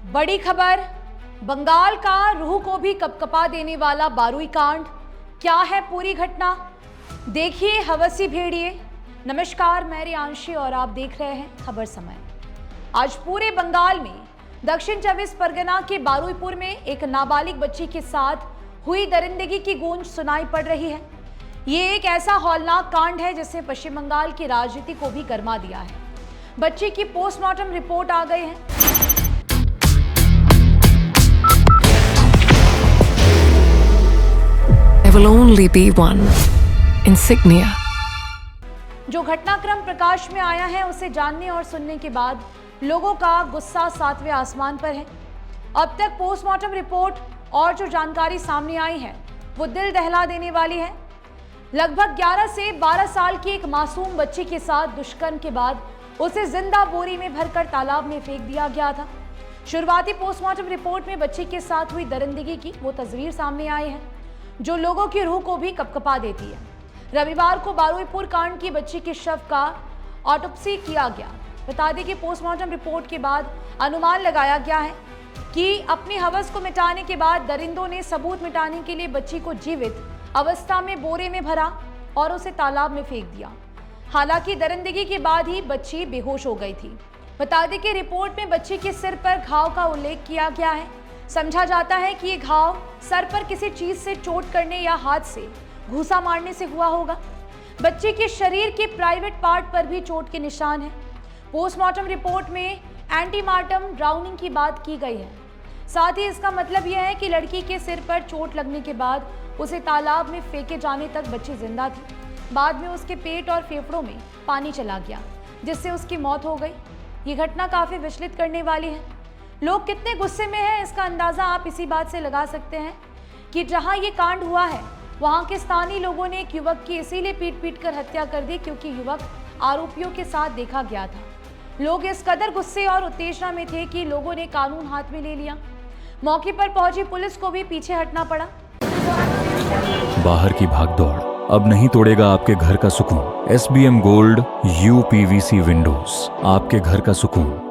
बड़ी खबर, बंगाल का रूह को भी कपकपा देने वाला बारुई कांड। क्या है पूरी घटना, देखिए हवसी भेड़िए। नमस्कार, मैं रियांशी और आप देख रहे हैं खबर समय। आज पूरे बंगाल में दक्षिण 24 परगना के बारुईपुर में एक नाबालिग बच्ची के साथ हुई दरिंदगी की गूंज सुनाई पड़ रही है। ये एक ऐसा हौलनाक कांड है जिसने पश्चिम बंगाल की राजनीति को भी गरमा दिया है। बच्ची की पोस्टमार्टम रिपोर्ट आ गई है। There will only be one insignia. जो घटनाक्रम प्रकाश में आया है उसे जानने और सुनने के बाद लोगों का गुस्सा 7वें आसमान पर है। अब तक पोस्टमार्टम रिपोर्ट और जो जानकारी सामने आई है वो दिल दहला देने वाली है। लगभग 11 से 12 साल की एक मासूम बच्ची के साथ दुष्कर्म के बाद उसे जिंदा बोरी में भरकर तालाब में फेंक दिया गया था। शुरुआती पोस्टमार्टम रिपोर्ट में बच्ची के साथ हुई दरिंदगी की वो तस्वीर सामने आई है जो लोगों की रूह को भी कपकपा देती है। रविवार को बारुईपुर कांड की बच्ची के शव का ऑटोप्सी किया गया। बता दें कि पोस्टमार्टम रिपोर्ट के बाद अनुमान लगाया गया है कि अपनी हवस को मिटाने के बाद दरिंदों ने सबूत मिटाने के लिए बच्ची को जीवित अवस्था में बोरे में भरा और उसे तालाब में फेंक दिया। हालांकि दरिंदगी के बाद ही बच्ची बेहोश हो गई थी। बता दें कि रिपोर्ट में बच्ची के सिर पर घाव का उल्लेख किया गया है। समझा जाता है कि ये घाव सर पर किसी चीज से चोट करने या हाथ से घूसा मारने से हुआ होगा। बच्ची के शरीर के प्राइवेट पार्ट पर भी चोट के निशान हैं। पोस्टमार्टम रिपोर्ट में एंटीमार्टम ड्राउनिंग की बात की गई है। साथ ही इसका मतलब यह है कि लड़की के सिर पर चोट लगने के बाद उसे तालाब में फेंके जाने तक बच्ची जिंदा थी। बाद में उसके पेट और फेफड़ों में पानी चला गया जिससे उसकी मौत हो गई। ये घटना काफी विचलित करने वाली है। लोग कितने गुस्से में हैं इसका अंदाजा आप इसी बात से लगा सकते हैं कि जहां ये कांड हुआ है वहां के स्थानीय लोगों ने एक युवक की इसीलिए पीट कर हत्या कर दी क्योंकि युवक आरोपियों के साथ देखा गया था। लोग इस कदर गुस्से और उत्तेजना में थे कि लोगों ने कानून हाथ में ले लिया। मौके पर पहुंची पुलिस को भी पीछे हटना पड़ा। बाहर की भागदौड़ अब नहीं तोड़ेगा आपके घर का सुकून। SBM गोल्ड UPVC विंडोज, आपके घर का सुकून।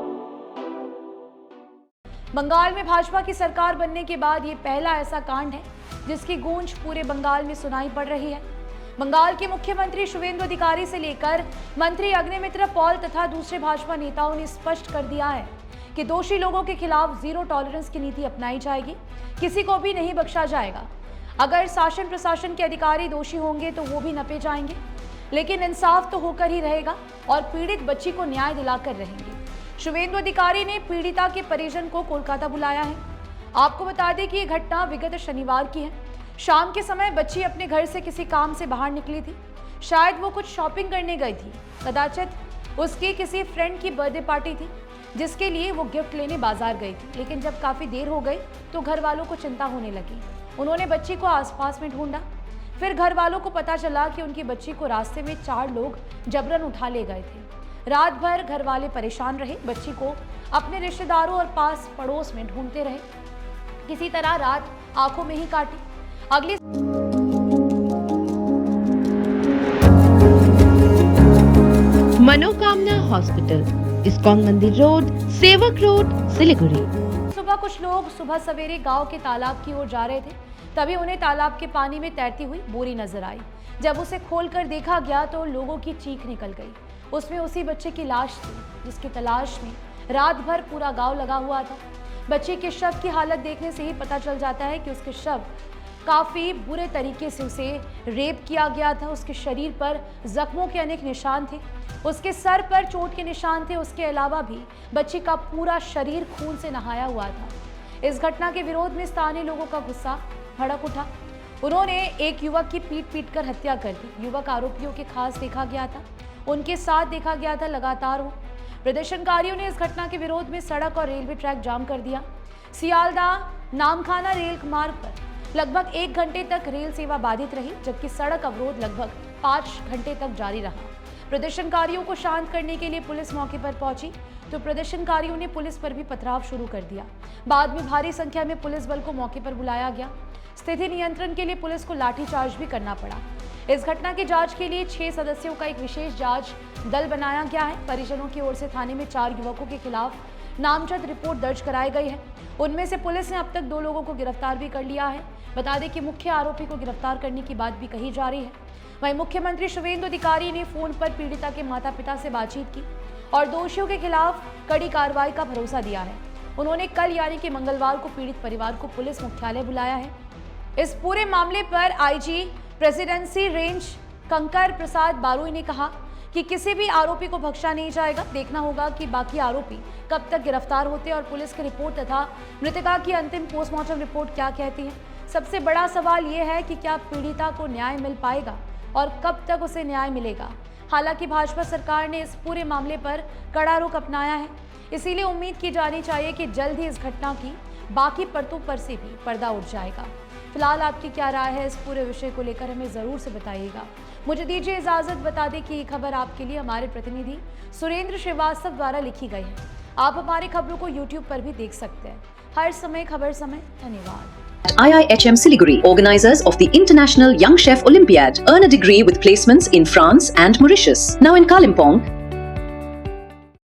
बंगाल में भाजपा की सरकार बनने के बाद ये पहला ऐसा कांड है जिसकी गूंज पूरे बंगाल में सुनाई पड़ रही है। बंगाल के मुख्यमंत्री शुवेंदु अधिकारी से लेकर मंत्री अग्निमित्र पॉल तथा दूसरे भाजपा नेताओं ने स्पष्ट कर दिया है कि दोषी लोगों के खिलाफ जीरो टॉलरेंस की नीति अपनाई जाएगी। किसी को भी नहीं बख्शा जाएगा। अगर शासन प्रशासन के अधिकारी दोषी होंगे तो वो भी नपे जाएंगे, लेकिन इंसाफ तो होकर ही रहेगा और पीड़ित बच्ची को न्याय दिलाकर रहेंगे। शुवेंदु अधिकारी ने पीड़िता के परिजन को कोलकाता बुलाया है। आपको बता दें कि यह घटना विगत शनिवार की है। शाम के समय बच्ची अपने घर से किसी काम से बाहर निकली थी। शायद वो कुछ शॉपिंग करने गई थी। कदाचित उसकी किसी फ्रेंड की बर्थडे पार्टी थी जिसके लिए वो गिफ्ट लेने बाजार गई थी। लेकिन जब काफी देर हो गई तो घर वालों को चिंता होने लगी। उन्होंने बच्ची को आसपास में ढूंढा। फिर घर वालों को पता चला कि उनकी बच्ची को रास्ते में 4 लोग जबरन उठा ले गए थे। रात भर घर वाले परेशान रहे। बच्ची को अपने रिश्तेदारों और पास पड़ोस में ढूंढते रहे। किसी तरह रात आंखों में ही काटी। अगली मनोकामना हॉस्पिटल, इस्कॉन मंदिर रोड, सेवक रोड, सिलीगुड़ी। सुबह कुछ लोग सुबह सवेरे गांव के तालाब की ओर जा रहे थे। तभी उन्हें तालाब के पानी में तैरती हुई बोरी नजर आई। जब उसे खोलकर देखा गया तो लोगों की चीख निकल गई। उसमें उसी बच्चे की लाश थी जिसकी तलाश में रात भर पूरा गांव लगा हुआ था। बच्चे के शव की हालत देखने से ही पता चल जाता है कि उसके शव काफी बुरे तरीके से उसे रेप किया गया था। उसके शरीर पर जख्मों के अनेक निशान थे। उसके सर पर चोट के निशान थे। उसके अलावा भी बच्ची का पूरा शरीर खून से नहाया हुआ था। इस घटना के विरोध में स्थानीय लोगों का गुस्सा भड़क उठा। उन्होंने एक युवक की पीट कर हत्या कर दी। युवक आरोपियों के खास देखा गया था, उनके साथ देखा गया था। लगातार वो प्रदर्शनकारियों ने इस घटना के विरोध में सड़क और रेलवे ट्रैक जाम कर दिया। सियालदाह नामखाना रेल मार्ग पर लगभग 1 घंटे तक रेल सेवा बाधित रही, जबकि सड़क अवरोध लगभग 5 घंटे तक जारी रहा। प्रदर्शनकारियों को शांत करने के लिए पुलिस मौके पर पहुंची तो प्रदर्शनकारियों ने पुलिस पर भी पथराव शुरू कर दिया। बाद में भारी संख्या में पुलिस बल को मौके पर बुलाया गया। स्थिति नियंत्रण के लिए पुलिस को लाठीचार्ज भी करना पड़ा। इस घटना की जांच के लिए 6 सदस्यों का एक विशेष जांच दल बनाया गया है। परिजनों की ओर से थाने में 4 युवकों के खिलाफ नामजद रिपोर्ट दर्ज कराई गई है। उनमें से पुलिस ने अब तक 2 लोगों को गिरफ्तार भी कर लिया है। बता दें कि मुख्य आरोपी को गिरफ्तार करने की बात भी कही जा रही है। वहीं मुख्यमंत्री शुभेंदु अधिकारी ने फोन पर पीड़िता के माता पिता से बातचीत की और दोषियों के खिलाफ कड़ी कार्रवाई का भरोसा दिया है। उन्होंने कल यानी कि मंगलवार को पीड़ित परिवार को पुलिस मुख्यालय बुलाया है। इस पूरे मामले पर आईजी प्रेसिडेंसी रेंज कंकर प्रसाद बारुई ने कहा कि किसी भी आरोपी को बख्शा नहीं जाएगा। देखना होगा कि बाकी आरोपी कब तक गिरफ्तार होते हैं और पुलिस की रिपोर्ट तथा मृतका की अंतिम पोस्टमार्टम रिपोर्ट क्या कहती है। सबसे बड़ा सवाल यह है कि क्या पीड़िता को न्याय मिल पाएगा और कब तक उसे न्याय मिलेगा। हालांकि भाजपा सरकार ने इस पूरे मामले पर कड़ा रुख अपनाया है, इसीलिए उम्मीद की जानी चाहिए कि जल्द ही इस घटना की बाकी परतों पर से भी पर्दा उठ जाएगा। फिलहाल आपकी क्या राय है इस पूरे विषय को लेकर हमें ज़रूर से बताइएगा। मुझे दीजिए इजाज़त। बता दें कि ये खबर आपके लिए हमारे प्रतिनिधि सुरेंद्र श्रीवास्तव द्वारा लिखी गई है। आप हमारी खबरों को YouTube पर भी देख सकते हैं। हर समय खबर समय। धन्यवाद। IIHM Siliguri, organizers of the International Young Chef Olympiad, earn a degree with placements in France and Mauritius. Now in Kalimpong,